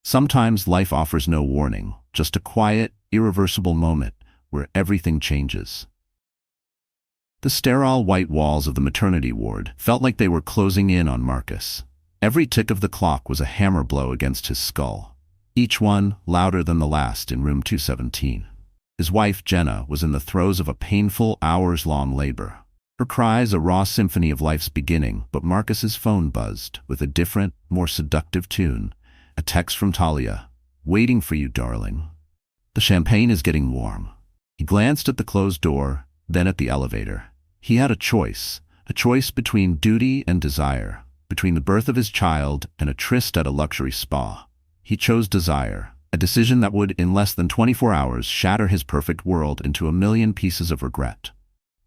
Sometimes life offers no warning, just a quiet, irreversible moment where everything changes. The sterile white walls of the maternity ward felt like they were closing in on Marcus. Every tick of the clock was a hammer blow against his skull, each one louder than the last in room 217. His wife, Jenna, was in the throes of a painful, hours-long labor. Her cries a raw symphony of life's beginning, but Marcus's phone buzzed with a different, more seductive tune. A text from Talia. "Waiting for you, darling. The champagne is getting warm." He glanced at the closed door, then at the elevator. He had a choice between duty and desire, between the birth of his child and a tryst at a luxury spa. He chose desire, a decision that would, in less than 24 hours, shatter his perfect world into a million pieces of regret.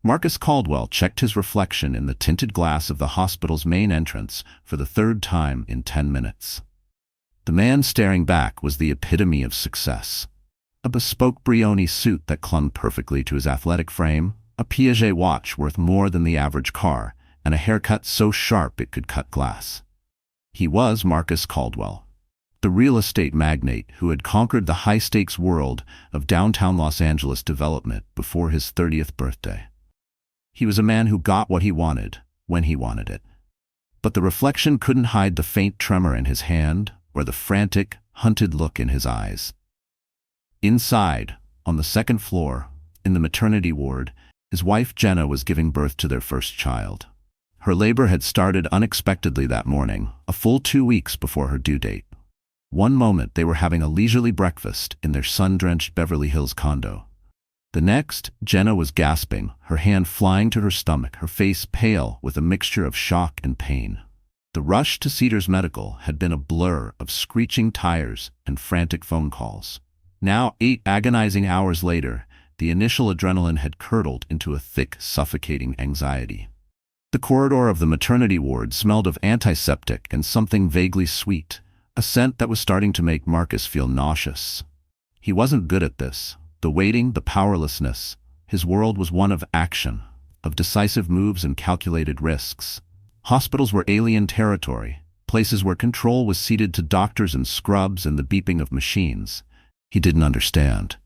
Marcus Caldwell checked his reflection in the tinted glass of the hospital's main entrance for the third time in 10 minutes. The man staring back was the epitome of success. A bespoke Brioni suit that clung perfectly to his athletic frame, a Piaget watch worth more than the average car, and a haircut so sharp it could cut glass. He was Marcus Caldwell, the real estate magnate who had conquered the high-stakes world of downtown Los Angeles development before his 30th birthday. He was a man who got what he wanted, when he wanted it. But the reflection couldn't hide the faint tremor in his hand or the frantic, hunted look in his eyes. Inside, on the second floor, in the maternity ward, his wife Jenna was giving birth to their first child. Her labor had started unexpectedly that morning, a full 2 weeks before her due date. One moment they were having a leisurely breakfast in their sun-drenched Beverly Hills condo. The next, Jenna was gasping, her hand flying to her stomach, her face pale with a mixture of shock and pain. The rush to Cedars Medical had been a blur of screeching tires and frantic phone calls. Now, 8 agonizing hours later, the initial adrenaline had curdled into a thick, suffocating anxiety. The corridor of the maternity ward smelled of antiseptic and something vaguely sweet, a scent that was starting to make Marcus feel nauseous. He wasn't good at this. The waiting, the powerlessness. His world was one of action, of decisive moves and calculated risks. Hospitals were alien territory, places where control was ceded to doctors and scrubs and the beeping of machines. He didn't understand.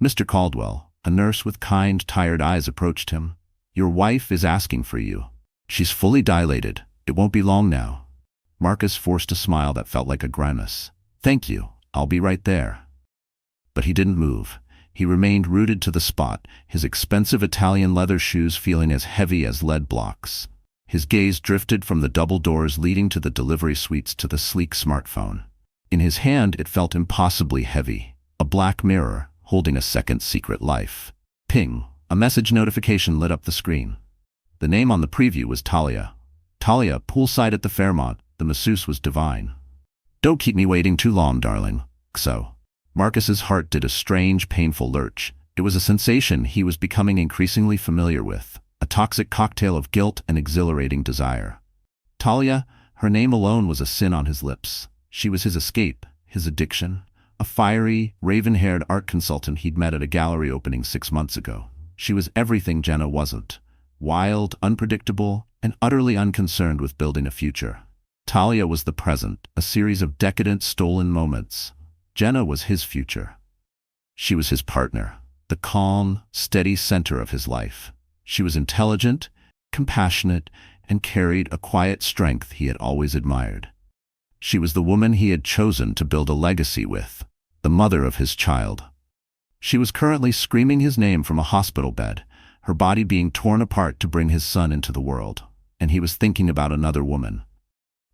Mr. Caldwell, a nurse with kind, tired eyes, approached him. "Your wife is asking for you. She's fully dilated. It won't be long now." Marcus forced a smile that felt like a grimace. "Thank you. I'll be right there." But he didn't move. He remained rooted to the spot, his expensive Italian leather shoes feeling as heavy as lead blocks. His gaze drifted from the double doors leading to the delivery suites to the sleek smartphone. In his hand it felt impossibly heavy, a black mirror holding a second secret life. Ping! A message notification lit up the screen. The name on the preview was Talia. Talia, poolside at the Fairmont. The masseuse was divine. "Don't keep me waiting too long, darling." So. Marcus's heart did a strange, painful lurch. It was a sensation he was becoming increasingly familiar with, a toxic cocktail of guilt and exhilarating desire. Talia, her name alone was a sin on his lips. She was his escape, his addiction, a fiery, raven-haired art consultant he'd met at a gallery opening 6 months ago. She was everything Jenna wasn't, wild, unpredictable, and utterly unconcerned with building a future. Talia was the present, a series of decadent, stolen moments. Jenna was his future. She was his partner, the calm, steady center of his life. She was intelligent, compassionate, and carried a quiet strength he had always admired. She was the woman he had chosen to build a legacy with, the mother of his child. She was currently screaming his name from a hospital bed, her body being torn apart to bring his son into the world, and he was thinking about another woman.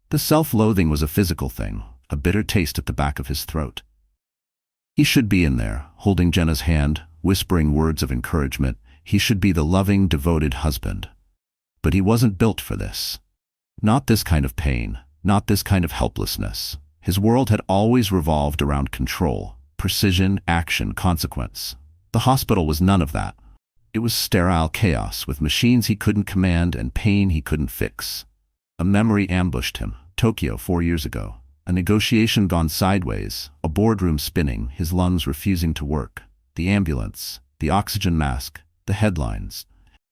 The self-loathing was a physical thing, a bitter taste at the back of his throat. He should be in there, holding Jenna's hand, whispering words of encouragement. He should be the loving, devoted husband. But he wasn't built for this. Not this kind of pain, not this kind of helplessness. His world had always revolved around control, precision, action, consequence. The hospital was none of that. It was sterile chaos, with machines he couldn't command and pain he couldn't fix. A memory ambushed him, Tokyo 4 years ago. A negotiation gone sideways, a boardroom spinning, his lungs refusing to work. The ambulance, the oxygen mask, the headlines.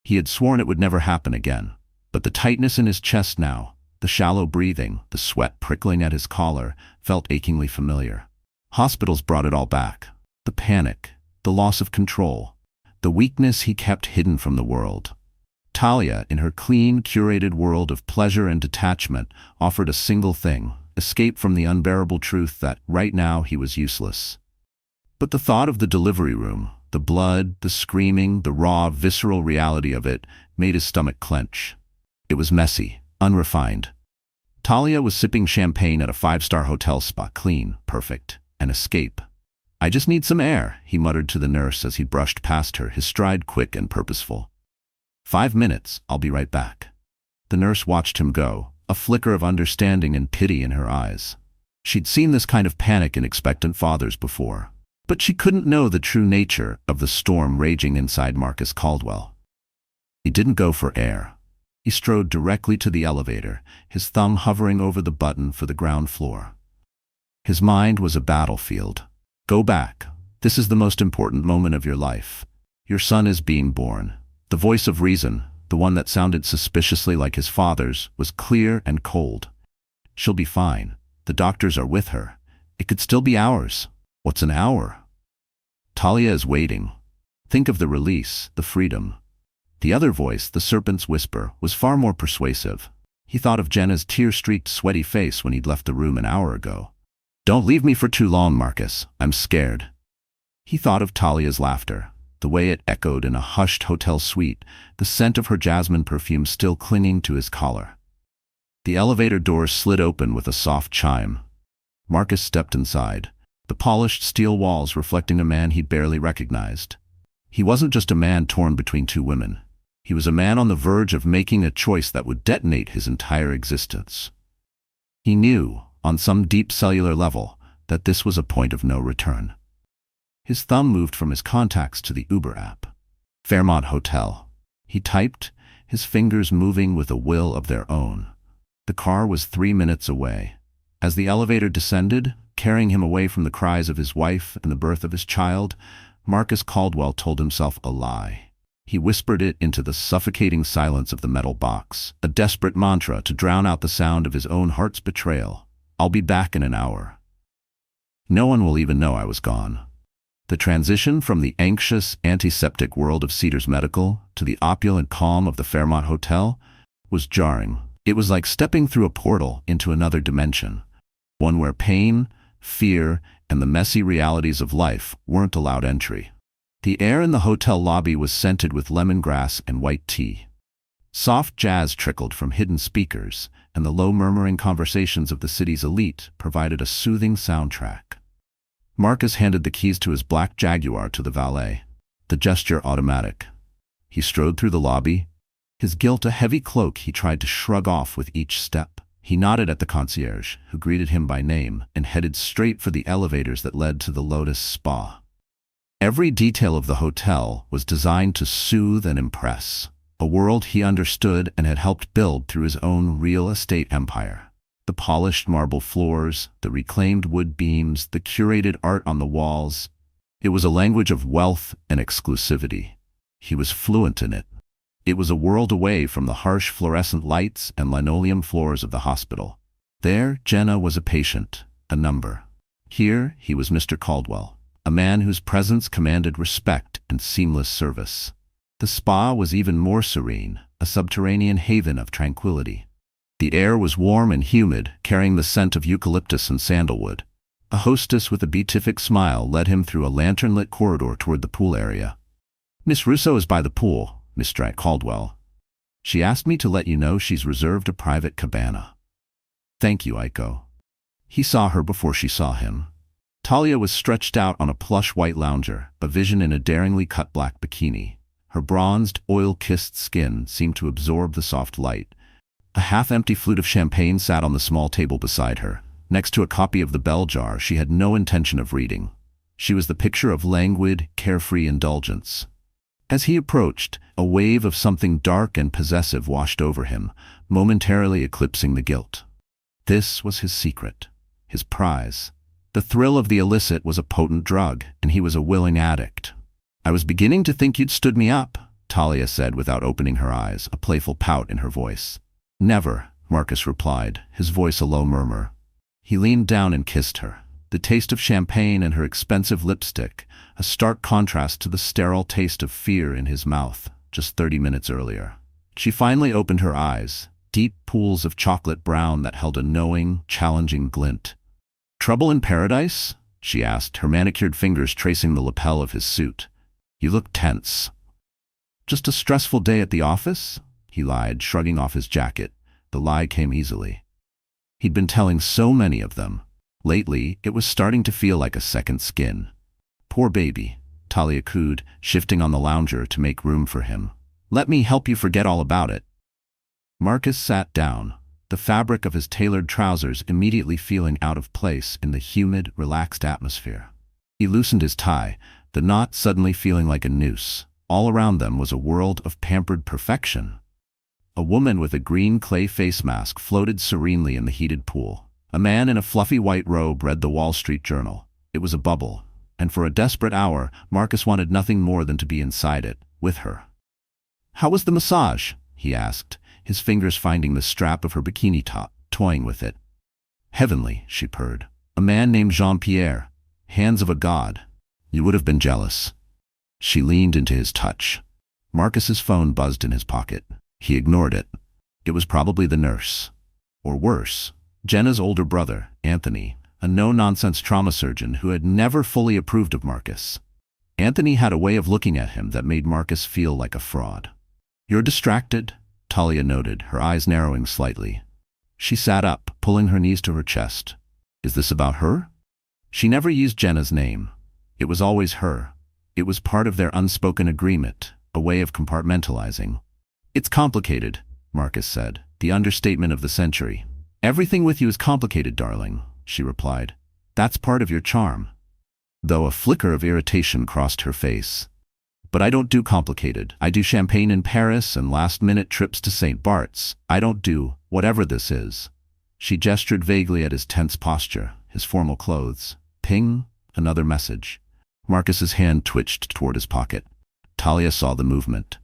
He had sworn it would never happen again. But the tightness in his chest now, The shallow breathing, the sweat prickling at his collar, felt achingly familiar. Hospitals brought it all back. The panic, the loss of control, the weakness he kept hidden from the world. Talia, in her clean, curated world of pleasure and detachment, offered a single thing: escape from the unbearable truth that, right now, he was useless. But the thought of the delivery room, the blood, the screaming, the raw, visceral reality of it, made his stomach clench. It was messy, unrefined. Talia was sipping champagne at a five-star hotel spa, clean, perfect, an escape. "I just need some air," he muttered to the nurse as he brushed past her, his stride quick and purposeful. "5 minutes, I'll be right back." The nurse watched him go, a flicker of understanding and pity in her eyes. She'd seen this kind of panic in expectant fathers before, but she couldn't know the true nature of the storm raging inside Marcus Caldwell. He didn't go for air. He strode directly to the elevator, his thumb hovering over the button for the ground floor. His mind was a battlefield. "Go back. This is the most important moment of your life. Your son is being born." The voice of reason, the one that sounded suspiciously like his father's, was clear and cold. "She'll be fine. The doctors are with her. It could still be hours." "What's an hour?" "Talia is waiting. Think of the release, the freedom." The other voice, the serpent's whisper, was far more persuasive. He thought of Jenna's tear-streaked, sweaty face when he'd left the room an hour ago. "Don't leave me for too long, Marcus. I'm scared." He thought of Talia's laughter, the way it echoed in a hushed hotel suite, the scent of her jasmine perfume still clinging to his collar. The elevator doors slid open with a soft chime. Marcus stepped inside, the polished steel walls reflecting a man he'd barely recognized. He wasn't just a man torn between two women. He was a man on the verge of making a choice that would detonate his entire existence. He knew, on some deep cellular level, that this was a point of no return. His thumb moved from his contacts to the Uber app. Fairmont Hotel. He typed, his fingers moving with a will of their own. The car was 3 minutes away. As the elevator descended, carrying him away from the cries of his wife and the birth of his child, Marcus Caldwell told himself a lie. He whispered it into the suffocating silence of the metal box, a desperate mantra to drown out the sound of his own heart's betrayal. "I'll be back in an hour. No one will even know I was gone." The transition from the anxious, antiseptic world of Cedars Medical to the opulent calm of the Fairmont Hotel was jarring. It was like stepping through a portal into another dimension, one where pain, fear, and the messy realities of life weren't allowed entry. The air in the hotel lobby was scented with lemongrass and white tea. Soft jazz trickled from hidden speakers, and the low murmuring conversations of the city's elite provided a soothing soundtrack. Marcus handed the keys to his black Jaguar to the valet, the gesture automatic. He strode through the lobby, his guilt a heavy cloak he tried to shrug off with each step. He nodded at the concierge, who greeted him by name, and headed straight for the elevators that led to the Lotus Spa. Every detail of the hotel was designed to soothe and impress, a world he understood and had helped build through his own real estate empire. The polished marble floors, the reclaimed wood beams, the curated art on the walls. It was a language of wealth and exclusivity. He was fluent in it. It was a world away from the harsh fluorescent lights and linoleum floors of the hospital. There, Jenna was a patient, a number. Here, he was Mr. Caldwell, a man whose presence commanded respect and seamless service. The spa was even more serene, a subterranean haven of tranquility. The air was warm and humid, carrying the scent of eucalyptus and sandalwood. A hostess with a beatific smile led him through a lantern-lit corridor toward the pool area. "Miss Russo is by the pool, Mr. Caldwell. She asked me to let you know she's reserved a private cabana." "Thank you, Aiko." He saw her before she saw him. Talia was stretched out on a plush white lounger, a vision in a daringly cut black bikini. Her bronzed, oil-kissed skin seemed to absorb the soft light. A half-empty flute of champagne sat on the small table beside her, next to a copy of the bell jar she had no intention of reading. She was the picture of languid, carefree indulgence. As he approached, a wave of something dark and possessive washed over him, momentarily eclipsing the guilt. This was his secret, his prize. The thrill of the illicit was a potent drug, and he was a willing addict. "I was beginning to think you'd stood me up," Talia said without opening her eyes, a playful pout in her voice. "Never," Marcus replied, his voice a low murmur. He leaned down and kissed her. The taste of champagne and her expensive lipstick, a stark contrast to the sterile taste of fear in his mouth just 30 minutes earlier. She finally opened her eyes, deep pools of chocolate brown that held a knowing, challenging glint. "Trouble in paradise?" she asked, her manicured fingers tracing the lapel of his suit. "You look tense." "Just a stressful day at the office?" he lied, shrugging off his jacket. The lie came easily. He'd been telling so many of them. Lately, it was starting to feel like a second skin. "Poor baby," Talia cooed, shifting on the lounger to make room for him. "Let me help you forget all about it." Marcus sat down, the fabric of his tailored trousers immediately feeling out of place in the humid, relaxed atmosphere. He loosened his tie, the knot suddenly feeling like a noose. All around them was a world of pampered perfection. A woman with a green clay face mask floated serenely in the heated pool. A man in a fluffy white robe read the Wall Street Journal. It was a bubble, and for a desperate hour, Marcus wanted nothing more than to be inside it, with her. "How was the massage?" he asked, his fingers finding the strap of her bikini top, toying with it. "Heavenly," she purred. "A man named Jean-Pierre. Hands of a god. You would have been jealous." She leaned into his touch. Marcus's phone buzzed in his pocket. He ignored it. It was probably the nurse. Or worse, Jenna's older brother, Anthony, a no-nonsense trauma surgeon who had never fully approved of Marcus. Anthony had a way of looking at him that made Marcus feel like a fraud. "You're distracted," Talia noted, her eyes narrowing slightly. She sat up, pulling her knees to her chest. "Is this about her?" She never used Jenna's name. It was always her. It was part of their unspoken agreement, a way of compartmentalizing. "It's complicated," Marcus said, the understatement of the century. "Everything with you is complicated, darling," she replied. "That's part of your charm." Though a flicker of irritation crossed her face. "But I don't do complicated. I do champagne in Paris and last-minute trips to St. Bart's. I don't do whatever this is." She gestured vaguely at his tense posture, his formal clothes. Ping, another message. Marcus's hand twitched toward his pocket. Talia saw the movement.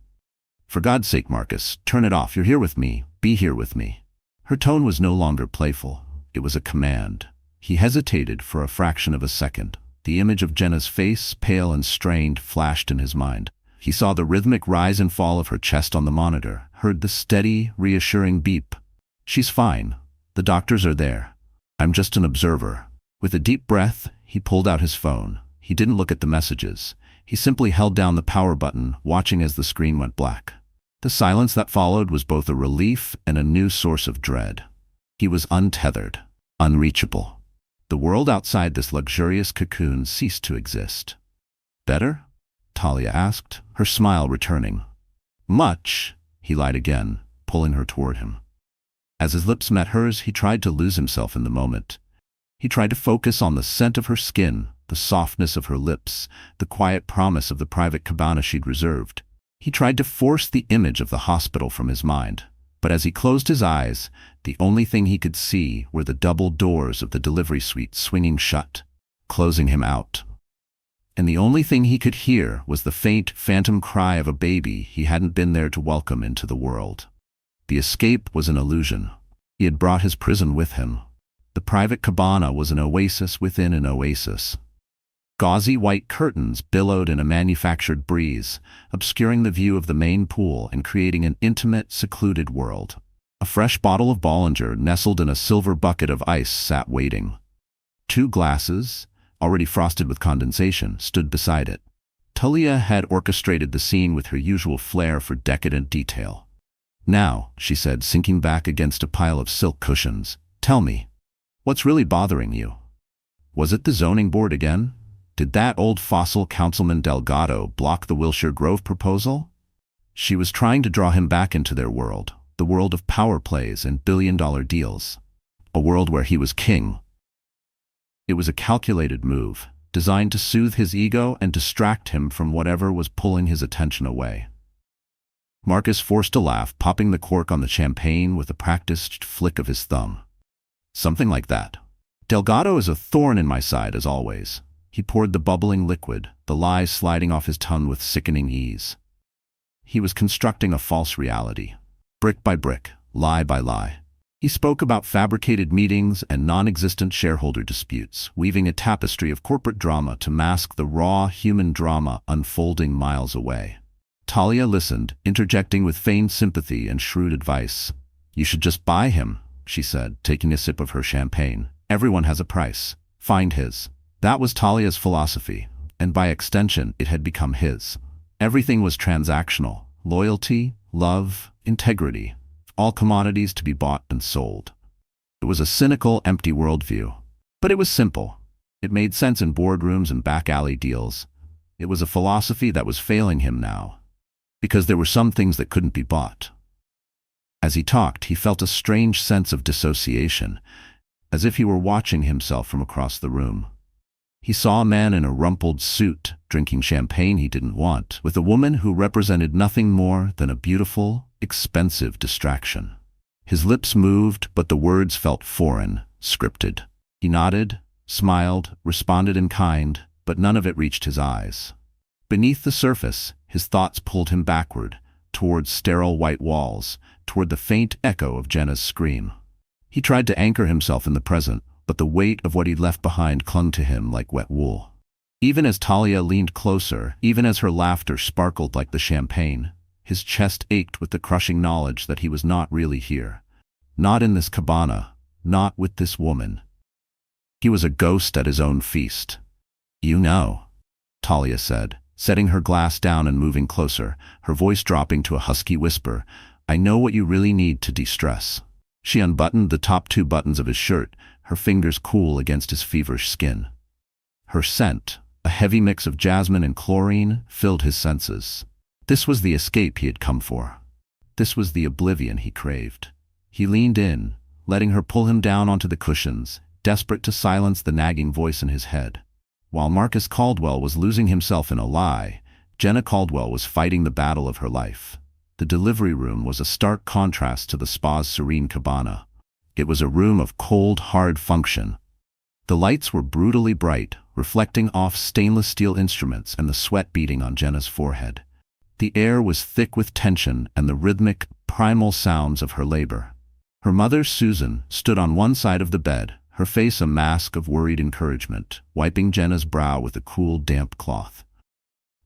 "For God's sake, Marcus, turn it off. You're here with me. Be here with me." Her tone was no longer playful. It was a command. He hesitated for a fraction of a second. The image of Jenna's face, pale and strained, flashed in his mind. He saw the rhythmic rise and fall of her chest on the monitor, heard the steady, reassuring beep. "She's fine. The doctors are there. I'm just an observer." With a deep breath, he pulled out his phone. He didn't look at the messages. He simply held down the power button, watching as the screen went black. The silence that followed was both a relief and a new source of dread. He was untethered, unreachable. The world outside this luxurious cocoon ceased to exist. "Better?" Talia asked, her smile returning. "Much," he lied again, pulling her toward him. As his lips met hers, he tried to lose himself in the moment. He tried to focus on the scent of her skin, the softness of her lips, the quiet promise of the private cabana she'd reserved. He tried to force the image of the hospital from his mind. But as he closed his eyes, the only thing he could see were the double doors of the delivery suite swinging shut, closing him out. And the only thing he could hear was the faint, phantom cry of a baby he hadn't been there to welcome into the world. The escape was an illusion. He had brought his prison with him. The private cabana was an oasis within an oasis. Gauzy white curtains billowed in a manufactured breeze, obscuring the view of the main pool and creating an intimate, secluded world. A fresh bottle of Bollinger nestled in a silver bucket of ice sat waiting. 2 glasses, already frosted with condensation, stood beside it. Talia had orchestrated the scene with her usual flair for decadent detail. "Now," she said, sinking back against a pile of silk cushions, "tell me, what's really bothering you? Was it the zoning board again? Did that old fossil Councilman Delgado block the Wilshire Grove proposal?" She was trying to draw him back into their world, the world of power plays and billion-dollar deals. A world where he was king. It was a calculated move, designed to soothe his ego and distract him from whatever was pulling his attention away. Marcus forced a laugh, popping the cork on the champagne with a practiced flick of his thumb. "Something like that. Delgado is a thorn in my side, as always." He poured the bubbling liquid, the lies sliding off his tongue with sickening ease. He was constructing a false reality. Brick by brick, lie by lie. He spoke about fabricated meetings and non-existent shareholder disputes, weaving a tapestry of corporate drama to mask the raw human drama unfolding miles away. Talia listened, interjecting with feigned sympathy and shrewd advice. "You should just buy him," she said, taking a sip of her champagne. "Everyone has a price. Find his." That was Talia's philosophy, and by extension it had become his. Everything was transactional: loyalty, love, integrity, all commodities to be bought and sold. It was a cynical, empty worldview. But it was simple. It made sense in boardrooms and back-alley deals. It was a philosophy that was failing him now, because there were some things that couldn't be bought. As he talked, he felt a strange sense of dissociation, as if he were watching himself from across the room. He saw a man in a rumpled suit, drinking champagne he didn't want, with a woman who represented nothing more than a beautiful, expensive distraction. His lips moved, but the words felt foreign, scripted. He nodded, smiled, responded in kind, but none of it reached his eyes. Beneath the surface, his thoughts pulled him backward, towards sterile white walls, toward the faint echo of Jenna's scream. He tried to anchor himself in the present, but the weight of what he'd left behind clung to him like wet wool. Even as Talia leaned closer, even as her laughter sparkled like the champagne, his chest ached with the crushing knowledge that he was not really here. Not in this cabana, not with this woman. He was a ghost at his own feast. "You know," Talia said, setting her glass down and moving closer, her voice dropping to a husky whisper, "I know what you really need to de-stress." She unbuttoned the top 2 buttons of his shirt, her fingers cool against his feverish skin. Her scent, a heavy mix of jasmine and chlorine, filled his senses. This was the escape he had come for. This was the oblivion he craved. He leaned in, letting her pull him down onto the cushions, desperate to silence the nagging voice in his head. While Marcus Caldwell was losing himself in a lie, Jenna Caldwell was fighting the battle of her life. The delivery room was a stark contrast to the spa's serene cabana. It was a room of cold, hard function. The lights were brutally bright, reflecting off stainless steel instruments and the sweat beating on Jenna's forehead. The air was thick with tension and the rhythmic, primal sounds of her labor. Her mother, Susan, stood on one side of the bed, her face a mask of worried encouragement, wiping Jenna's brow with a cool, damp cloth.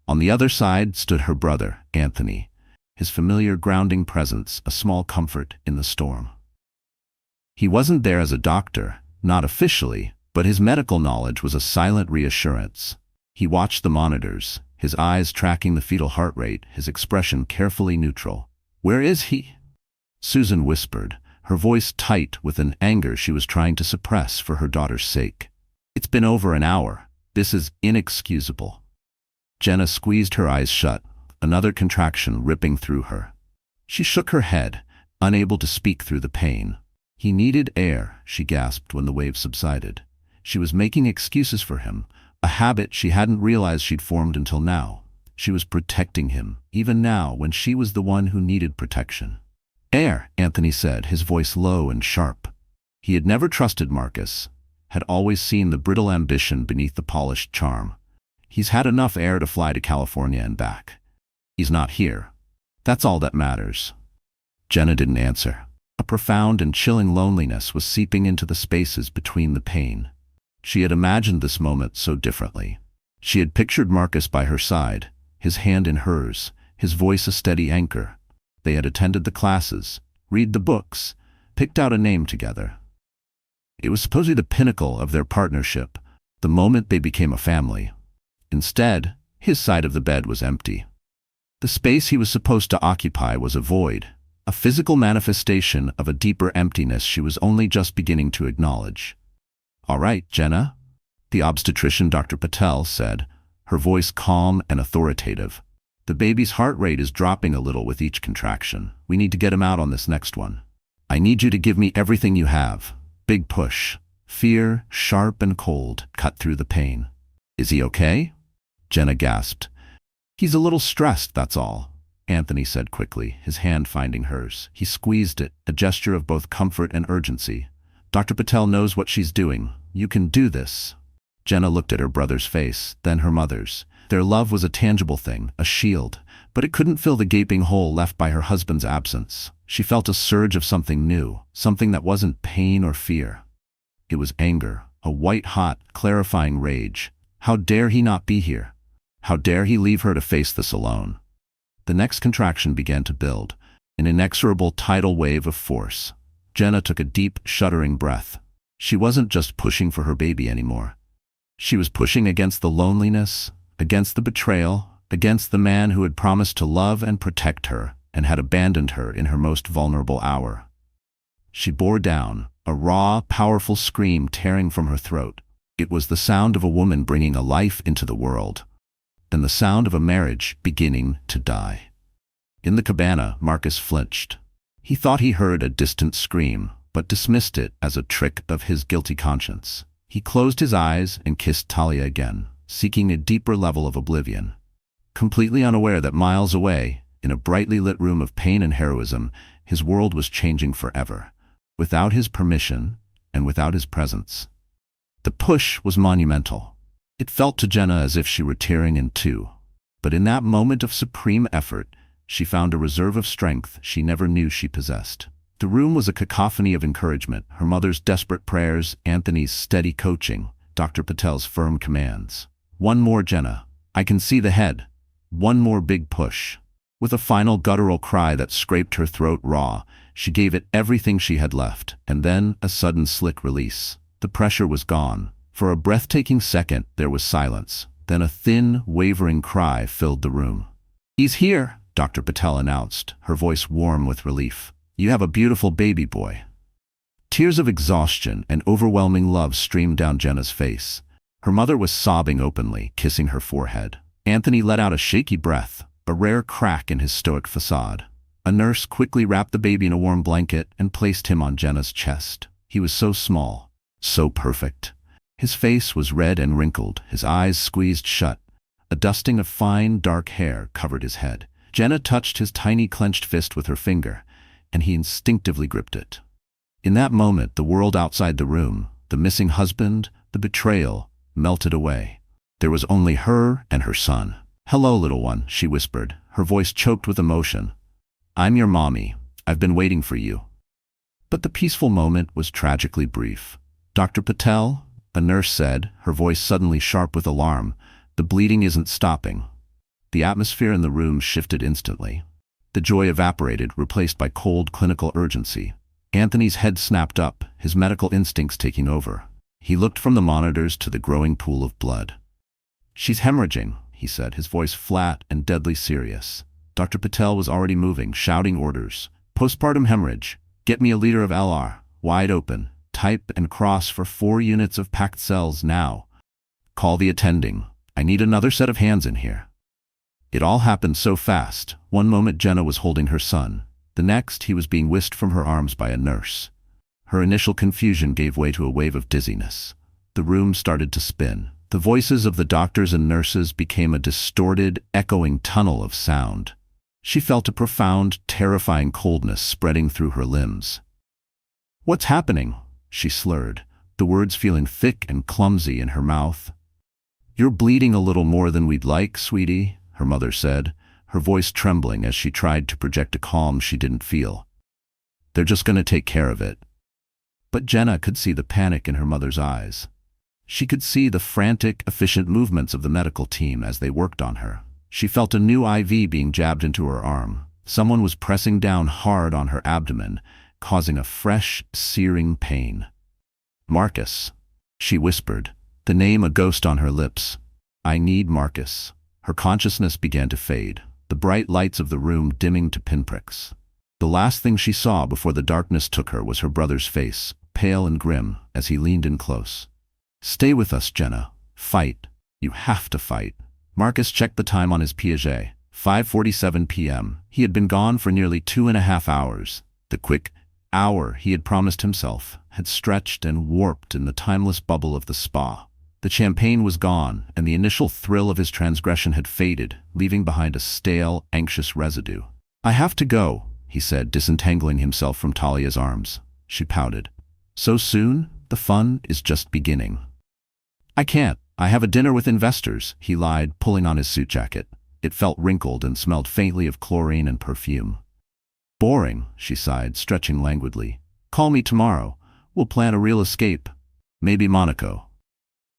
On the other side stood her brother, Anthony, his familiar grounding presence a small comfort in the storm. He wasn't there as a doctor, not officially, but his medical knowledge was a silent reassurance. He watched the monitors, his eyes tracking the fetal heart rate, his expression carefully neutral. "Where is he?" Susan whispered, her voice tight with an anger she was trying to suppress for her daughter's sake. "It's been over an hour. This is inexcusable." Jenna squeezed her eyes shut, another contraction ripping through her. She shook her head, unable to speak through the pain. "He needed air," she gasped when the wave subsided. She was making excuses for him, a habit she hadn't realized she'd formed until now. She was protecting him, even now when she was the one who needed protection. "Air," Anthony said, his voice low and sharp. He had never trusted Marcus, had always seen the brittle ambition beneath the polished charm. "He's had enough air to fly to California and back. He's not here. That's all that matters." Jenna didn't answer. A profound and chilling loneliness was seeping into the spaces between the pain. She had imagined this moment so differently. She had pictured Marcus by her side, his hand in hers, his voice a steady anchor. They had attended the classes, read the books, picked out a name together. It was supposedly the pinnacle of their partnership, the moment they became a family. Instead, his side of the bed was empty. The space he was supposed to occupy was a void, a physical manifestation of a deeper emptiness she was only just beginning to acknowledge. "All right, Jenna," the obstetrician Dr. Patel said, her voice calm and authoritative. "The baby's heart rate is dropping a little with each contraction. We need to get him out on this next one. I need you to give me everything you have." Big push. Fear, sharp and cold, cut through the pain. "Is he okay?" Jenna gasped. "He's a little stressed, that's all," Anthony said quickly, his hand finding hers. He squeezed it, a gesture of both comfort and urgency. "Dr. Patel knows what she's doing. You can do this." Jenna looked at her brother's face, then her mother's. Their love was a tangible thing, a shield, but it couldn't fill the gaping hole left by her husband's absence. She felt a surge of something new, something that wasn't pain or fear. It was anger, a white-hot, clarifying rage. How dare he not be here? How dare he leave her to face this alone? The next contraction began to build, an inexorable tidal wave of force. Jenna took a deep, shuddering breath. She wasn't just pushing for her baby anymore. She was pushing against the loneliness, against the betrayal, against the man who had promised to love and protect her and had abandoned her in her most vulnerable hour. She bore down, a raw, powerful scream tearing from her throat. It was the sound of a woman bringing a life into the world, and the sound of a marriage beginning to die. In the cabana, Marcus flinched. He thought he heard a distant scream, but dismissed it as a trick of his guilty conscience. He closed his eyes and kissed Talia again, seeking a deeper level of oblivion. Completely unaware that miles away, in a brightly lit room of pain and heroism, his world was changing forever, without his permission and without his presence. The push was monumental. It felt to Jenna as if she were tearing in two. But in that moment of supreme effort, she found a reserve of strength she never knew she possessed. The room was a cacophony of encouragement, her mother's desperate prayers, Anthony's steady coaching, Dr. Patel's firm commands. One more, Jenna. I can see the head. One more big push. With a final guttural cry that scraped her throat raw, she gave it everything she had left, and then a sudden slick release. The pressure was gone. For a breathtaking second, there was silence. Then a thin, wavering cry filled the room. "He's here," Dr. Patel announced, her voice warm with relief. "You have a beautiful baby boy." Tears of exhaustion and overwhelming love streamed down Jenna's face. Her mother was sobbing openly, kissing her forehead. Anthony let out a shaky breath, a rare crack in his stoic facade. A nurse quickly wrapped the baby in a warm blanket and placed him on Jenna's chest. He was so small, so perfect. His face was red and wrinkled, his eyes squeezed shut. A dusting of fine, dark hair covered his head. Jenna touched his tiny clenched fist with her finger, and he instinctively gripped it. In that moment, the world outside the room, the missing husband, the betrayal, melted away. There was only her and her son. "Hello, little one," she whispered, her voice choked with emotion. "I'm your mommy. I've been waiting for you." But the peaceful moment was tragically brief. "Dr. Patel," a nurse said, her voice suddenly sharp with alarm, "the bleeding isn't stopping." The atmosphere in the room shifted instantly. The joy evaporated, replaced by cold clinical urgency. Anthony's head snapped up, his medical instincts taking over. He looked from the monitors to the growing pool of blood. "She's hemorrhaging," he said, his voice flat and deadly serious. Dr. Patel was already moving, shouting orders. "Postpartum hemorrhage. Get me a liter of LR. Wide open. Type and cross for 4 units of packed cells now. Call the attending. I need another set of hands in here." It all happened so fast. One moment Jenna was holding her son. The next, he was being whisked from her arms by a nurse. Her initial confusion gave way to a wave of dizziness. The room started to spin. The voices of the doctors and nurses became a distorted, echoing tunnel of sound. She felt a profound, terrifying coldness spreading through her limbs. "What's happening?" she slurred, the words feeling thick and clumsy in her mouth. "You're bleeding a little more than we'd like, sweetie," her mother said, her voice trembling as she tried to project a calm she didn't feel. "They're just going to take care of it." But Jenna could see the panic in her mother's eyes. She could see the frantic, efficient movements of the medical team as they worked on her. She felt a new IV being jabbed into her arm. Someone was pressing down hard on her abdomen, causing a fresh, searing pain. "Marcus," she whispered, the name a ghost on her lips. "I need Marcus." Her consciousness began to fade, the bright lights of the room dimming to pinpricks. The last thing she saw before the darkness took her was her brother's face, pale and grim, as he leaned in close. "Stay with us, Jenna. Fight. You have to fight." Marcus checked the time on his Piaget. 5:47 p.m. He had been gone for nearly 2.5 hours. The quick hour he had promised himself had stretched and warped in the timeless bubble of the spa. The champagne was gone, and the initial thrill of his transgression had faded, leaving behind a stale, anxious residue. "I have to go," he said, disentangling himself from Talia's arms. She pouted. "So soon? The fun is just beginning." "I can't. I have a dinner with investors," he lied, pulling on his suit jacket. It felt wrinkled and smelled faintly of chlorine and perfume. Boring, she sighed, stretching languidly. Call me tomorrow. We'll plan a real escape. Maybe Monaco.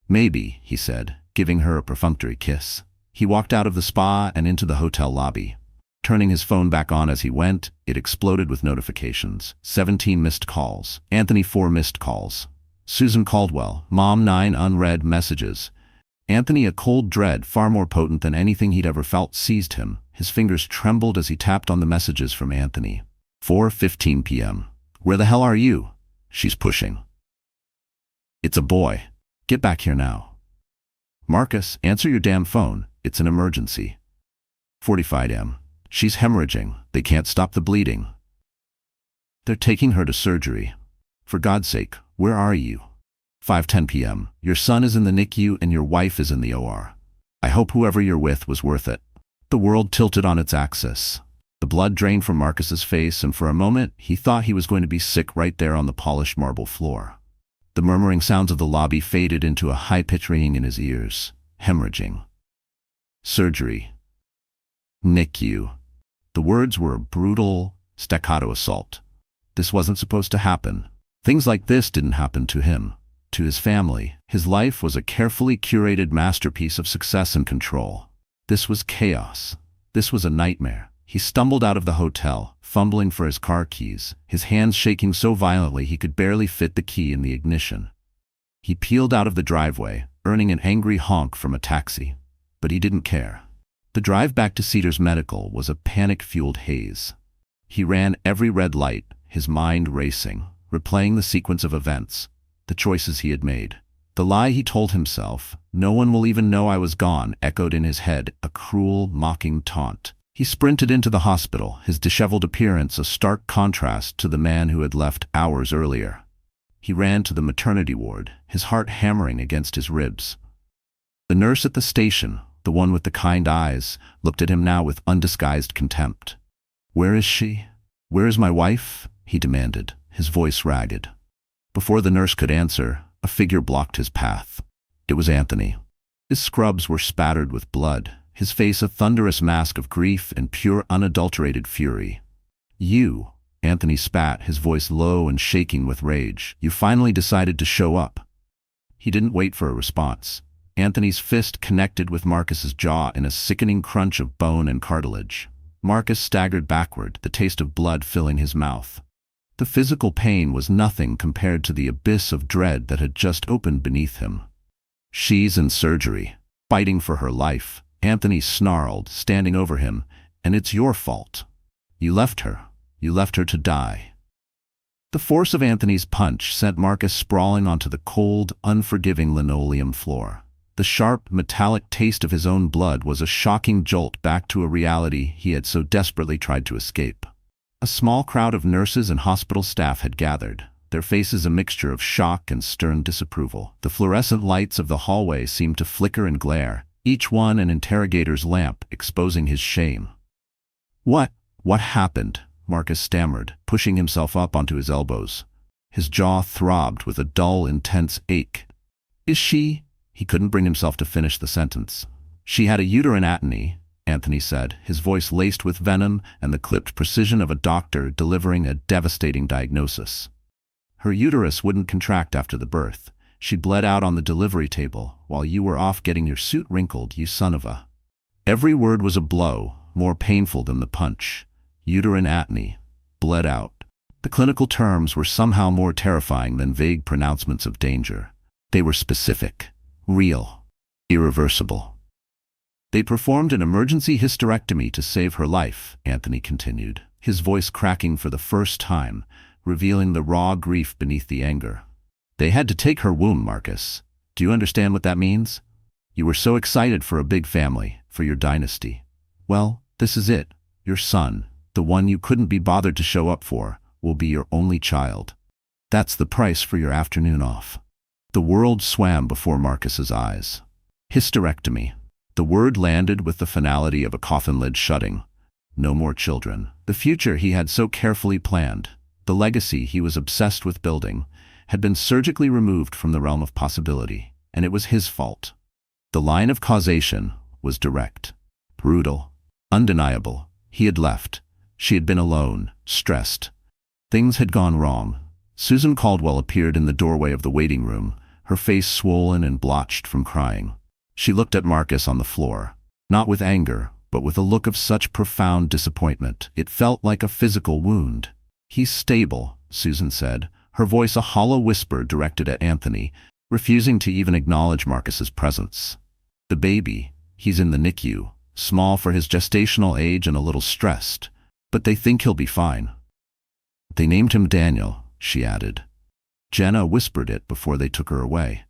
Maybe, he said, giving her a perfunctory kiss. He walked out of the spa and into the hotel lobby. Turning his phone back on as he went, it exploded with notifications. 17 missed calls. Anthony 4 missed calls. Susan Caldwell, Mom 9 unread messages. Anthony, a cold dread far more potent than anything he'd ever felt, seized him. His fingers trembled as he tapped on the messages from Anthony. 4:15 p.m. Where the hell are you? She's pushing. It's a boy. Get back here now. Marcus, answer your damn phone. It's an emergency. 45 m. She's hemorrhaging. They can't stop the bleeding. They're taking her to surgery. For God's sake, where are you? 5:10 p.m. Your son is in the NICU and your wife is in the OR. I hope whoever you're with was worth it. The world tilted on its axis. The blood drained from Marcus's face, and for a moment he thought he was going to be sick right there on the polished marble floor. The murmuring sounds of the lobby faded into a high-pitched ringing in his ears. Hemorrhaging. Surgery. NICU. The words were a brutal, staccato assault. This wasn't supposed to happen. Things like this didn't happen to him, to his family. His life was a carefully curated masterpiece of success and control. This was chaos. This was a nightmare. He stumbled out of the hotel, fumbling for his car keys, his hands shaking so violently he could barely fit the key in the ignition. He peeled out of the driveway, earning an angry honk from a taxi. But he didn't care. The drive back to Cedars Medical was a panic-fueled haze. He ran every red light, his mind racing, replaying the sequence of events, the choices he had made. The lie he told himself, "No one will even know I was gone," echoed in his head, a cruel, mocking taunt. He sprinted into the hospital, his disheveled appearance a stark contrast to the man who had left hours earlier. He ran to the maternity ward, his heart hammering against his ribs. The nurse at the station, the one with the kind eyes, looked at him now with undisguised contempt. "Where is she? Where is my wife?" he demanded, his voice ragged. Before the nurse could answer, a figure blocked his path. It was Anthony. His scrubs were spattered with blood, his face a thunderous mask of grief and pure unadulterated fury. "You," Anthony spat, his voice low and shaking with rage. "You finally decided to show up." He didn't wait for a response. Anthony's fist connected with Marcus's jaw in a sickening crunch of bone and cartilage. Marcus staggered backward, the taste of blood filling his mouth. The physical pain was nothing compared to the abyss of dread that had just opened beneath him. "She's in surgery, fighting for her life," Anthony snarled, standing over him, "and it's your fault. You left her. You left her to die." The force of Anthony's punch sent Marcus sprawling onto the cold, unforgiving linoleum floor. The sharp, metallic taste of his own blood was a shocking jolt back to a reality he had so desperately tried to escape. A small crowd of nurses and hospital staff had gathered, their faces a mixture of shock and stern disapproval. The fluorescent lights of the hallway seemed to flicker and glare, each one an interrogator's lamp exposing his shame. What happened?" Marcus stammered, pushing himself up onto his elbows. His jaw throbbed with a dull, intense ache. "Is she—" He couldn't bring himself to finish the sentence. "She had a uterine atony," Anthony said, his voice laced with venom and the clipped precision of a doctor delivering a devastating diagnosis. "Her uterus wouldn't contract after the birth. She bled out on the delivery table while you were off getting your suit wrinkled, you son of a—" Every word was a blow, more painful than the punch. Uterine atony. Bled out. The clinical terms were somehow more terrifying than vague pronouncements of danger. They were specific, real, irreversible. "They performed an emergency hysterectomy to save her life," Anthony continued, his voice cracking for the first time, revealing the raw grief beneath the anger. "They had to take her womb, Marcus. Do you understand what that means? You were so excited for a big family, for your dynasty. Well, this is it. Your son, the one you couldn't be bothered to show up for, will be your only child. That's the price for your afternoon off." The world swam before Marcus's eyes. Hysterectomy. The word landed with the finality of a coffin lid shutting. No more children. The future he had so carefully planned, the legacy he was obsessed with building, had been surgically removed from the realm of possibility, and it was his fault. The line of causation was direct, brutal, undeniable. He had left. She had been alone, stressed. Things had gone wrong. Susan Caldwell appeared in the doorway of the waiting room, her face swollen and blotched from crying. She looked at Marcus on the floor, not with anger, but with a look of such profound disappointment. It felt like a physical wound. "He's stable," Susan said, her voice a hollow whisper directed at Anthony, refusing to even acknowledge Marcus's presence. "The baby, he's in the NICU, small for his gestational age and a little stressed, but they think he'll be fine." "They named him Daniel," she added. Jenna whispered it before they took her away.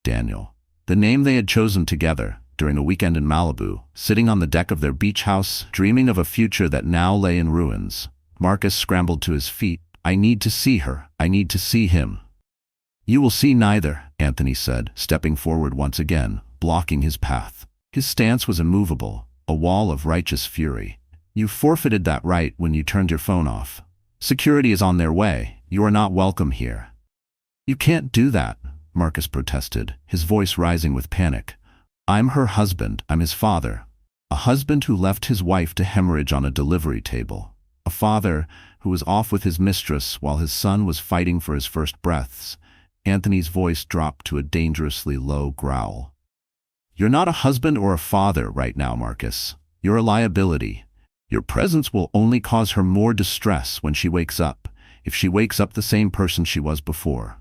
Daniel. The name they had chosen together, during a weekend in Malibu, sitting on the deck of their beach house, dreaming of a future that now lay in ruins. Marcus scrambled to his feet. "I need to see her. I need to see him." "You will see neither," Anthony said, stepping forward once again, blocking his path. His stance was immovable, a wall of righteous fury. "You forfeited that right when you turned your phone off. Security is on their way. You are not welcome here." "You can't do that," Marcus protested, his voice rising with panic. "I'm her husband. I'm his father. A husband who left his wife to hemorrhage on a delivery table. A father who was off with his mistress while his son was fighting for his first breaths." Anthony's voice dropped to a dangerously low growl. "You're not a husband or a father right now, Marcus. You're a liability. Your presence will only cause her more distress when she wakes up, if she wakes up the same person she was before."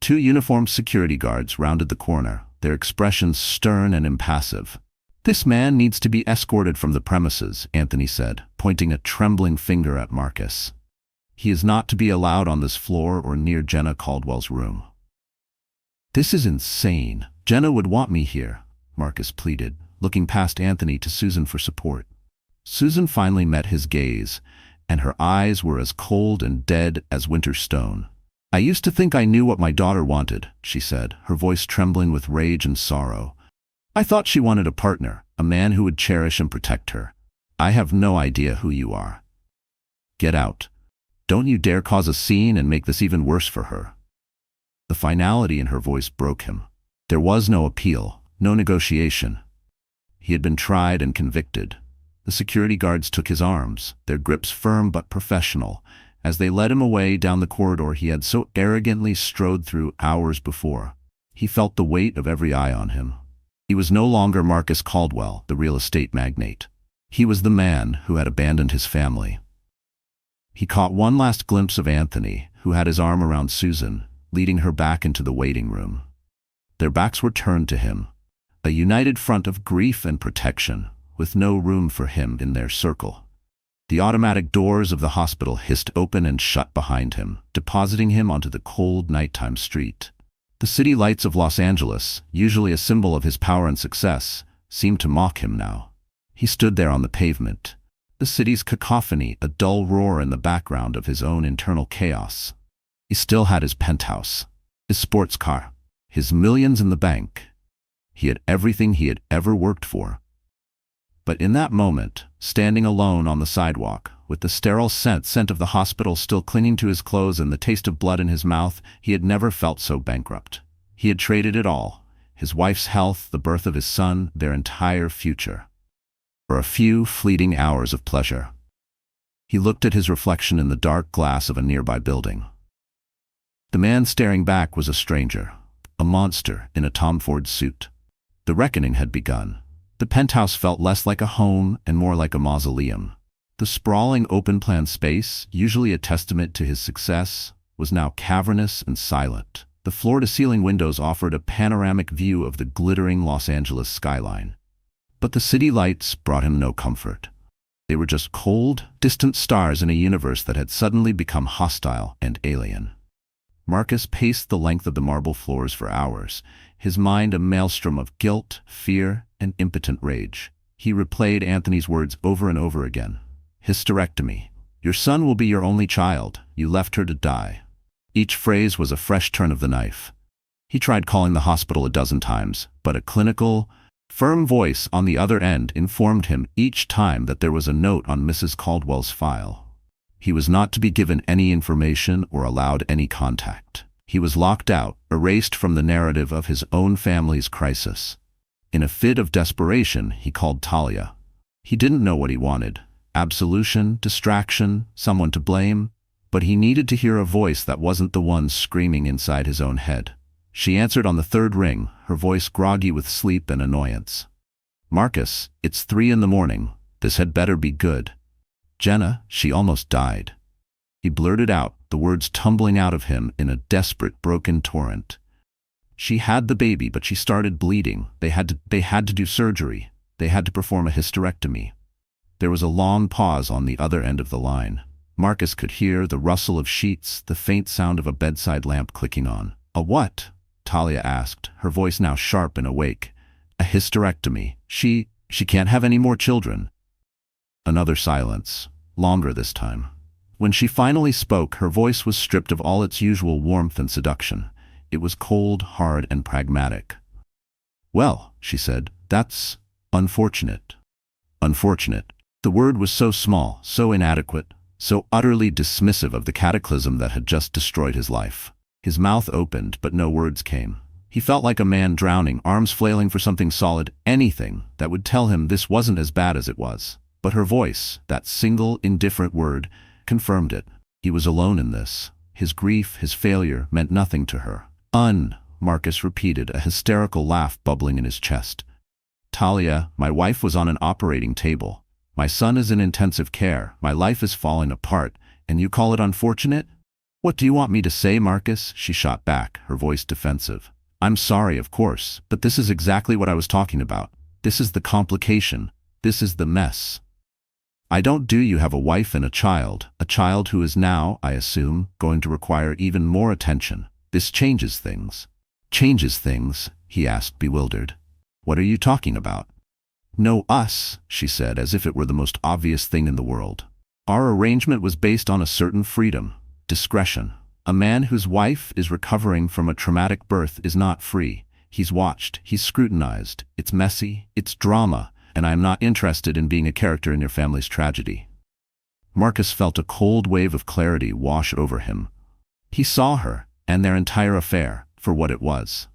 Two uniformed security guards rounded the corner, their expressions stern and impassive. "This man needs to be escorted from the premises," Anthony said, pointing a trembling finger at Marcus. "He is not to be allowed on this floor or near Jenna Caldwell's room." "This is insane. Jenna would want me here," Marcus pleaded, looking past Anthony to Susan for support. Susan finally met his gaze, and her eyes were as cold and dead as winter stone. "I used to think I knew what my daughter wanted," she said, her voice trembling with rage and sorrow. "I thought she wanted a partner, a man who would cherish and protect her. I have no idea who you are. Get out. Don't you dare cause a scene and make this even worse for her." The finality in her voice broke him. There was no appeal, no negotiation. He had been tried and convicted. The security guards took his arms, their grips firm but professional, as they led him away down the corridor he had so arrogantly strode through hours before. He felt the weight of every eye on him. He was no longer Marcus Caldwell, the real estate magnate. He was the man who had abandoned his family. He caught one last glimpse of Anthony, who had his arm around Susan, leading her back into the waiting room. Their backs were turned to him, a united front of grief and protection, with no room for him in their circle. The automatic doors of the hospital hissed open and shut behind him, depositing him onto the cold nighttime street. The city lights of Los Angeles, usually a symbol of his power and success, seemed to mock him now. He stood there on the pavement, the city's cacophony a dull roar in the background of his own internal chaos. He still had his penthouse, his sports car, his millions in the bank. He had everything he had ever worked for. But in that moment, standing alone on the sidewalk, with the sterile scent of the hospital still clinging to his clothes and the taste of blood in his mouth, he had never felt so bankrupt. He had traded it all, his wife's health, the birth of his son, their entire future, for a few fleeting hours of pleasure. He looked at his reflection in the dark glass of a nearby building. The man staring back was a stranger, a monster in a Tom Ford suit. The reckoning had begun. The penthouse felt less like a home and more like a mausoleum. The sprawling open-plan space, usually a testament to his success, was now cavernous and silent. The floor-to-ceiling windows offered a panoramic view of the glittering Los Angeles skyline. But the city lights brought him no comfort. They were just cold, distant stars in a universe that had suddenly become hostile and alien. Marcus paced the length of the marble floors for hours, his mind a maelstrom of guilt, fear, and impotent rage. He replayed Anthony's words over and over again. "Hysterectomy. Your son will be your only child. You left her to die." Each phrase was a fresh turn of the knife. He tried calling the hospital a dozen times, but a clinical, firm voice on the other end informed him each time that there was a note on Mrs. Caldwell's file. He was not to be given any information or allowed any contact. He was locked out, erased from the narrative of his own family's crisis. In a fit of desperation, he called Talia. He didn't know what he wanted, Absolution, distraction, someone to blame. But he needed to hear a voice that wasn't the one screaming inside his own head. She answered on the third ring, her voice groggy with sleep and annoyance. "Marcus, it's 3 in the morning. This had better be good." "Jenna, she almost died." He blurted out, the words tumbling out of him in a desperate, broken torrent. "She had the baby, but she started bleeding. They had to do surgery. They had to perform a hysterectomy." There was a long pause on the other end of the line. Marcus could hear the rustle of sheets, the faint sound of a bedside lamp clicking on. "A what?" Talia asked, her voice now sharp and awake. "A hysterectomy. She can't have any more children." Another silence, longer this time. When she finally spoke, her voice was stripped of all its usual warmth and seduction. It was cold, hard, and pragmatic. "Well," she said, "that's unfortunate." Unfortunate. The word was so small, so inadequate, so utterly dismissive of the cataclysm that had just destroyed his life. His mouth opened, but no words came. He felt like a man drowning, arms flailing for something solid, anything that would tell him this wasn't as bad as it was. But her voice, that single, indifferent word, confirmed it. He was alone in this. His grief, his failure, meant nothing to her. Marcus repeated, a hysterical laugh bubbling in his chest. "Talia, my wife was on an operating table. My son is in intensive care. My life is falling apart, and you call it unfortunate? What do you want me to say, Marcus?" she shot back, her voice defensive. "I'm sorry, of course, but this is exactly what I was talking about. This is the complication. This is the mess. I don't do you have a wife and a child who is now, I assume, going to require even more attention. This changes things." "Changes things?" he asked, bewildered. "What are you talking about?" "No, us," she said, as if it were the most obvious thing in the world. "Our arrangement was based on a certain freedom, discretion. A man whose wife is recovering from a traumatic birth is not free. He's watched, he's scrutinized. It's messy, it's drama, and I am not interested in being a character in your family's tragedy." Marcus felt a cold wave of clarity wash over him. He saw her, and their entire affair, for what it was.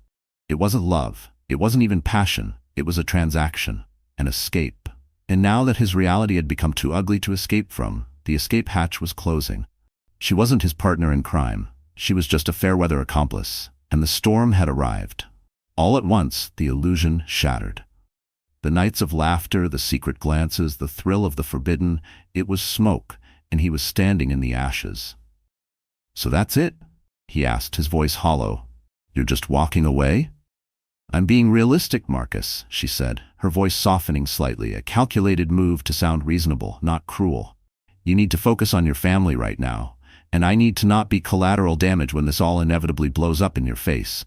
It wasn't love. It wasn't even passion. It was a transaction, an escape. And now that his reality had become too ugly to escape from, the escape hatch was closing. She wasn't his partner in crime. She was just a fair-weather accomplice, and the storm had arrived. All at once, the illusion shattered. The nights of laughter, the secret glances, the thrill of the forbidden, it was smoke, and he was standing in the ashes. "So that's it?" he asked, his voice hollow. "You're just walking away?" "I'm being realistic, Marcus," she said, her voice softening slightly, a calculated move to sound reasonable, not cruel. "You need to focus on your family right now, and I need to not be collateral damage when this all inevitably blows up in your face.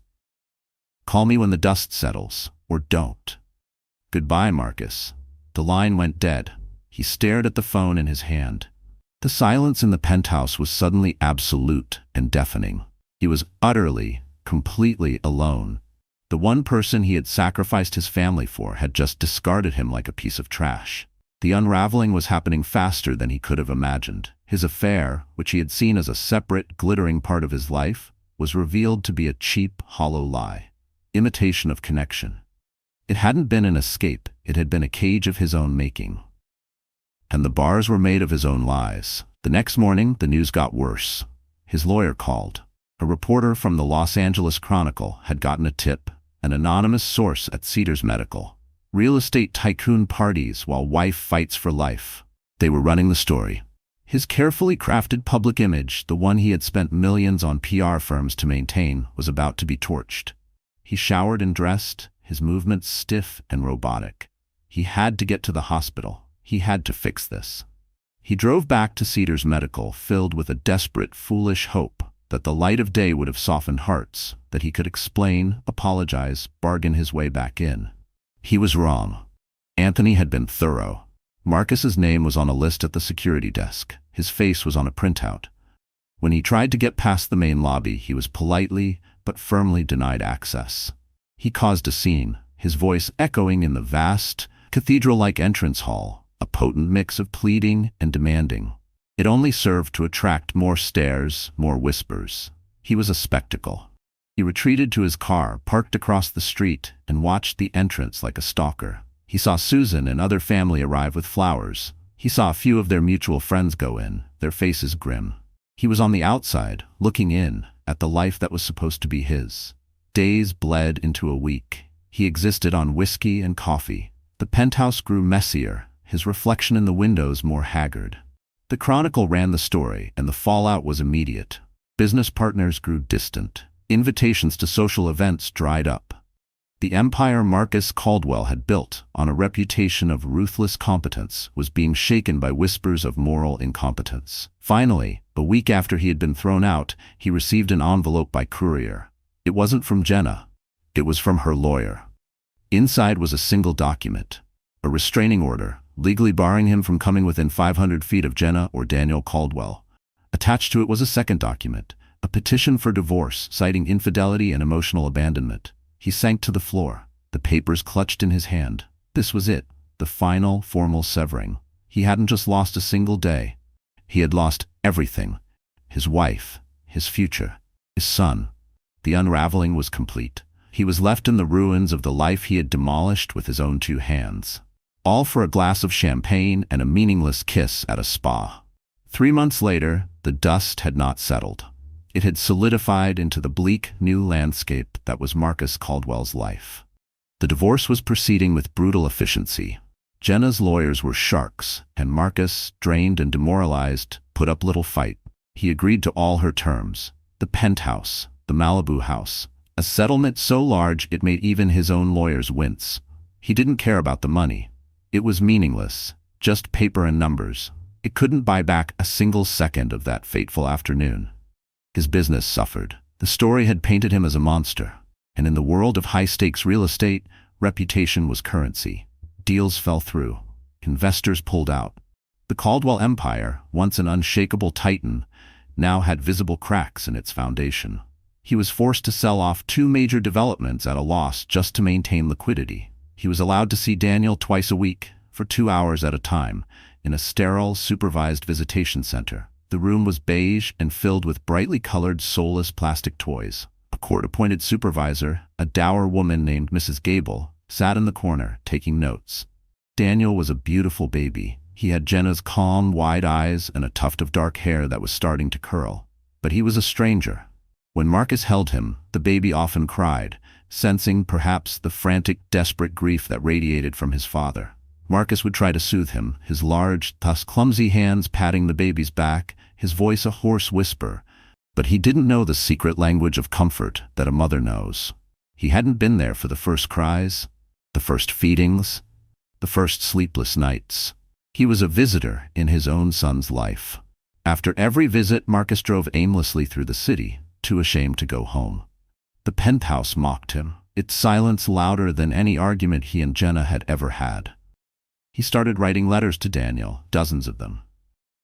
Call me when the dust settles, or don't." "Goodbye, Marcus." The line went dead. He stared at the phone in his hand. The silence in the penthouse was suddenly absolute and deafening. He was utterly, completely alone. The one person he had sacrificed his family for had just discarded him like a piece of trash. The unraveling was happening faster than he could have imagined. His affair, which he had seen as a separate, glittering part of his life, was revealed to be a cheap, hollow lie. Imitation of connection. It hadn't been an escape, it had been a cage of his own making. And the bars were made of his own lies. The next morning, the news got worse. His lawyer called. A reporter from the Los Angeles Chronicle had gotten a tip, an anonymous source at Cedars Medical. Real estate tycoon parties while wife fights for life. They were running the story. His carefully crafted public image, the one he had spent millions on PR firms to maintain, was about to be torched. He showered and dressed, his movements stiff and robotic. He had to get to the hospital. He had to fix this. He drove back to Cedars Medical, filled with a desperate, foolish hope that the light of day would have softened hearts, that he could explain, apologize, bargain his way back in. He was wrong. Anthony had been thorough. Marcus's name was on a list at the security desk. His face was on a printout. When he tried to get past the main lobby, he was politely but firmly denied access. He caused a scene, his voice echoing in the vast, cathedral-like entrance hall, a potent mix of pleading and demanding. It only served to attract more stares, more whispers. He was a spectacle. He retreated to his car, parked across the street, and watched the entrance like a stalker. He saw Susan and other family arrive with flowers. He saw a few of their mutual friends go in, their faces grim. He was on the outside, looking in, at the life that was supposed to be his. Days bled into a week. He existed on whiskey and coffee. The penthouse grew messier, his reflection in the windows more haggard. The Chronicle ran the story, and the fallout was immediate. Business partners grew distant. Invitations to social events dried up. The empire Marcus Caldwell had built on a reputation of ruthless competence was being shaken by whispers of moral incompetence. Finally, a week after he had been thrown out, he received an envelope by courier. It wasn't from Jenna. It was from her lawyer. Inside was a single document, a restraining order, legally barring him from coming within 500 feet of Jenna or Daniel Caldwell. Attached to it was a second document, a petition for divorce citing infidelity and emotional abandonment. He sank to the floor, the papers clutched in his hand. This was it, the final, formal severing. He hadn't just lost a single day. He had lost everything. His wife, his future, his son. The unraveling was complete. He was left in the ruins of the life he had demolished with his own two hands. All for a glass of champagne and a meaningless kiss at a spa. 3 months later, the dust had not settled. It had solidified into the bleak, new landscape that was Marcus Caldwell's life. The divorce was proceeding with brutal efficiency. Jenna's lawyers were sharks, and Marcus, drained and demoralized, put up little fight. He agreed to all her terms. The penthouse, the Malibu house, a settlement so large it made even his own lawyers wince. He didn't care about the money. It was meaningless, just paper and numbers. It couldn't buy back a single second of that fateful afternoon. His business suffered. The story had painted him as a monster, and in the world of high-stakes real estate, reputation was currency. Deals fell through. Investors pulled out. The Caldwell empire, once an unshakable titan, now had visible cracks in its foundation. He was forced to sell off 2 major developments at a loss just to maintain liquidity. He was allowed to see Daniel twice a week, for 2 hours at a time, in a sterile, supervised visitation center. The room was beige and filled with brightly colored, soulless plastic toys. A court-appointed supervisor, a dour woman named Mrs. Gable, sat in the corner, taking notes. Daniel was a beautiful baby. He had Jenna's calm, wide eyes and a tuft of dark hair that was starting to curl. But he was a stranger. When Marcus held him, the baby often cried, sensing perhaps the frantic, desperate grief that radiated from his father. Marcus would try to soothe him, his large, thus clumsy hands patting the baby's back, his voice a hoarse whisper. But he didn't know the secret language of comfort that a mother knows. He hadn't been there for the first cries, the first feedings, the first sleepless nights. He was a visitor in his own son's life. After every visit, Marcus drove aimlessly through the city, too ashamed to go home. The penthouse mocked him, its silence louder than any argument he and Jenna had ever had. He started writing letters to Daniel, dozens of them.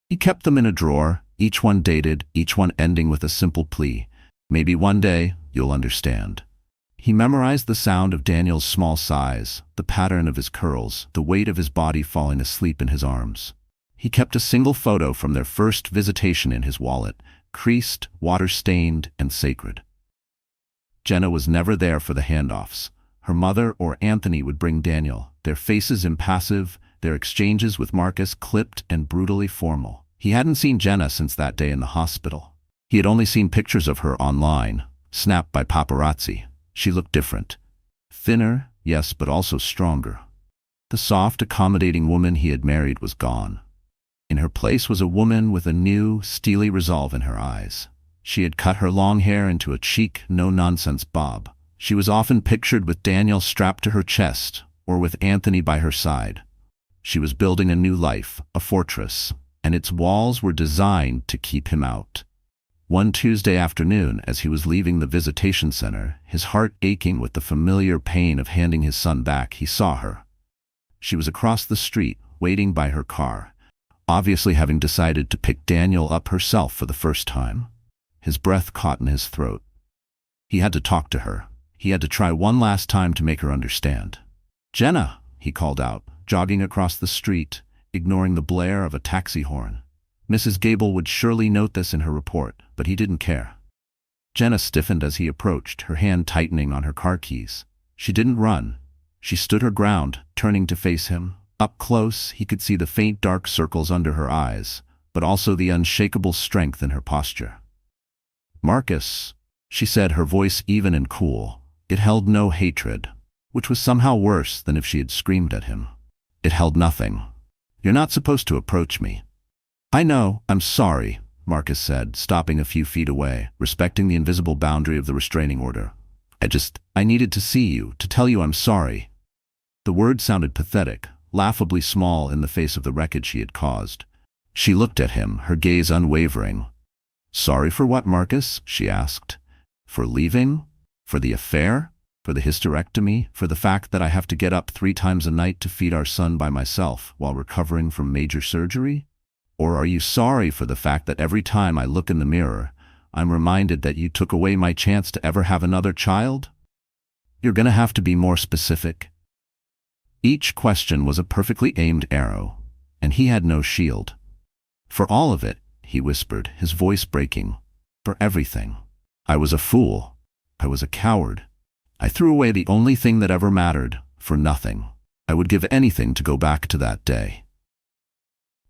He kept them in a drawer, each one dated, each one ending with a simple plea. Maybe one day you'll understand. He memorized the sound of Daniel's small sighs, the pattern of his curls, the weight of his body falling asleep in his arms. He kept a single photo from their first visitation in his wallet, creased, water-stained, and sacred. Jenna was never there for the handoffs. Her mother or Anthony would bring Daniel, their faces impassive, their exchanges with Marcus clipped and brutally formal. He hadn't seen Jenna since that day in the hospital. He had only seen pictures of her online, snapped by paparazzi. She looked different. Thinner, yes, but also stronger. The soft, accommodating woman he had married was gone. In her place was a woman with a new, steely resolve in her eyes. She had cut her long hair into a chic, no-nonsense bob. She was often pictured with Daniel strapped to her chest, or with Anthony by her side. She was building a new life, a fortress, and its walls were designed to keep him out. One Tuesday afternoon, as he was leaving the visitation center, his heart aching with the familiar pain of handing his son back, he saw her. She was across the street, waiting by her car, obviously having decided to pick Daniel up herself for the first time. His breath caught in his throat. He had to talk to her. He had to try one last time to make her understand. "Jenna," he called out, jogging across the street, ignoring the blare of a taxi horn. Mrs. Gable would surely note this in her report, but he didn't care. Jenna stiffened as he approached, her hand tightening on her car keys. She didn't run. She stood her ground, turning to face him, Up close, he could see the faint dark circles under her eyes, but also the unshakable strength in her posture. "Marcus," she said, her voice even and cool. It held no hatred, which was somehow worse than if she had screamed at him. It held nothing. "You're not supposed to approach me." "I know, I'm sorry," Marcus said, stopping a few feet away, respecting the invisible boundary of the restraining order. I needed to see you, to tell you I'm sorry." The word sounded pathetic, laughably small in the face of the wreckage he had caused. She looked at him, her gaze unwavering. "Sorry for what, Marcus?" she asked. "For leaving? For the affair? For the hysterectomy? For the fact that I have to get up 3 times a night to feed our son by myself while recovering from major surgery? Or are you sorry for the fact that every time I look in the mirror, I'm reminded that you took away my chance to ever have another child? You're gonna have to be more specific." Each question was a perfectly aimed arrow, and he had no shield. "For all of it," he whispered, his voice breaking. "For everything. I was a fool. I was a coward. I threw away the only thing that ever mattered, for nothing. I would give anything to go back to that day."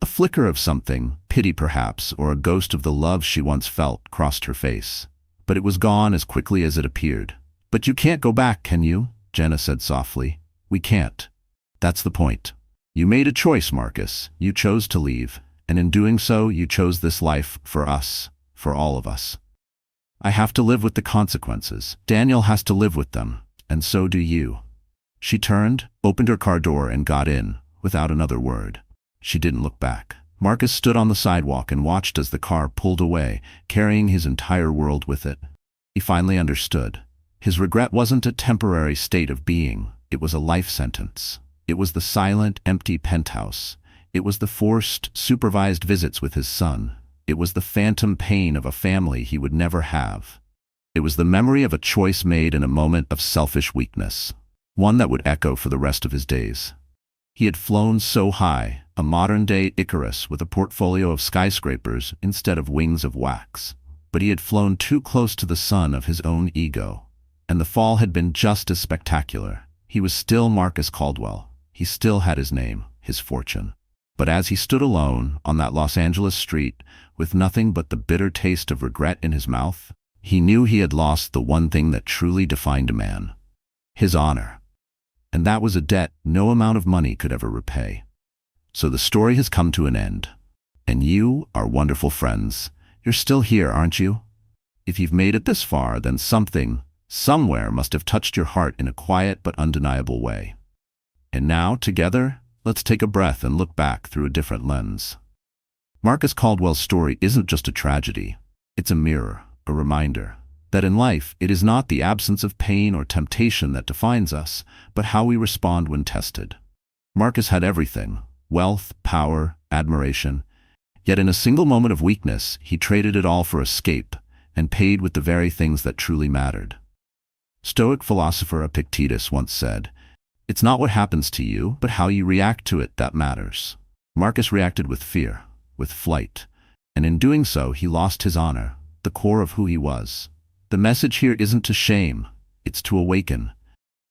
A flicker of something, pity perhaps, or a ghost of the love she once felt, crossed her face. But it was gone as quickly as it appeared. "But you can't go back, can you?" Jenna said softly. "We can't. That's the point. You made a choice, Marcus. You chose to leave, and in doing so, you chose this life for us, for all of us. I have to live with the consequences. Daniel has to live with them, and so do you." She turned, opened her car door, and got in, without another word. She didn't look back. Marcus stood on the sidewalk and watched as the car pulled away, carrying his entire world with it. He finally understood. His regret wasn't a temporary state of being. It was a life sentence. It was the silent, empty penthouse. It was the forced, supervised visits with his son. It was the phantom pain of a family he would never have. It was the memory of a choice made in a moment of selfish weakness, one that would echo for the rest of his days. He had flown so high, a modern-day Icarus with a portfolio of skyscrapers instead of wings of wax. But he had flown too close to the sun of his own ego. And the fall had been just as spectacular. He was still Marcus Caldwell. He still had his name, his fortune. But as he stood alone on that Los Angeles street, with nothing but the bitter taste of regret in his mouth, he knew he had lost the one thing that truly defined a man: his honor. And that was a debt no amount of money could ever repay. So the story has come to an end. And you, our wonderful friends, you're still here, aren't you? If you've made it this far, then something, somewhere must have touched your heart in a quiet but undeniable way. And now, together, let's take a breath and look back through a different lens. Marcus Caldwell's story isn't just a tragedy. It's a mirror, a reminder that in life it is not the absence of pain or temptation that defines us, but how we respond when tested. Marcus had everything: wealth, power, admiration. Yet in a single moment of weakness, he traded it all for escape and paid with the very things that truly mattered. Stoic philosopher Epictetus once said, "It's not what happens to you, but how you react to it that matters." Marcus reacted with fear, with flight, and in doing so he lost his honor, the core of who he was. The message here isn't to shame, it's to awaken.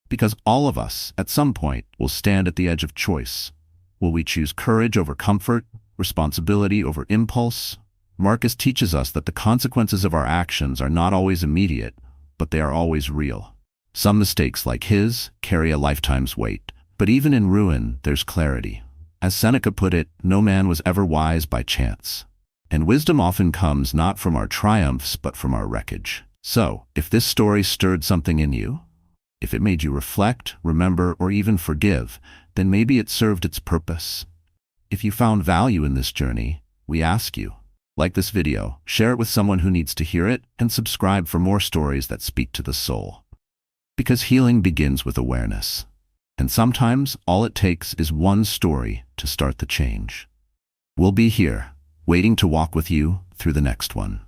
Because all of us, at some point, will stand at the edge of choice. Will we choose courage over comfort, responsibility over impulse? Marcus teaches us that the consequences of our actions are not always immediate, but they are always real. Some mistakes like his carry a lifetime's weight, but even in ruin, there's clarity. As Seneca put it, no man was ever wise by chance. And wisdom often comes not from our triumphs, but from our wreckage. So, if this story stirred something in you, if it made you reflect, remember, or even forgive, then maybe it served its purpose. If you found value in this journey, we ask you, like this video, share it with someone who needs to hear it, and subscribe for more stories that speak to the soul. Because healing begins with awareness. And sometimes all it takes is one story to start the change. We'll be here, waiting to walk with you through the next one.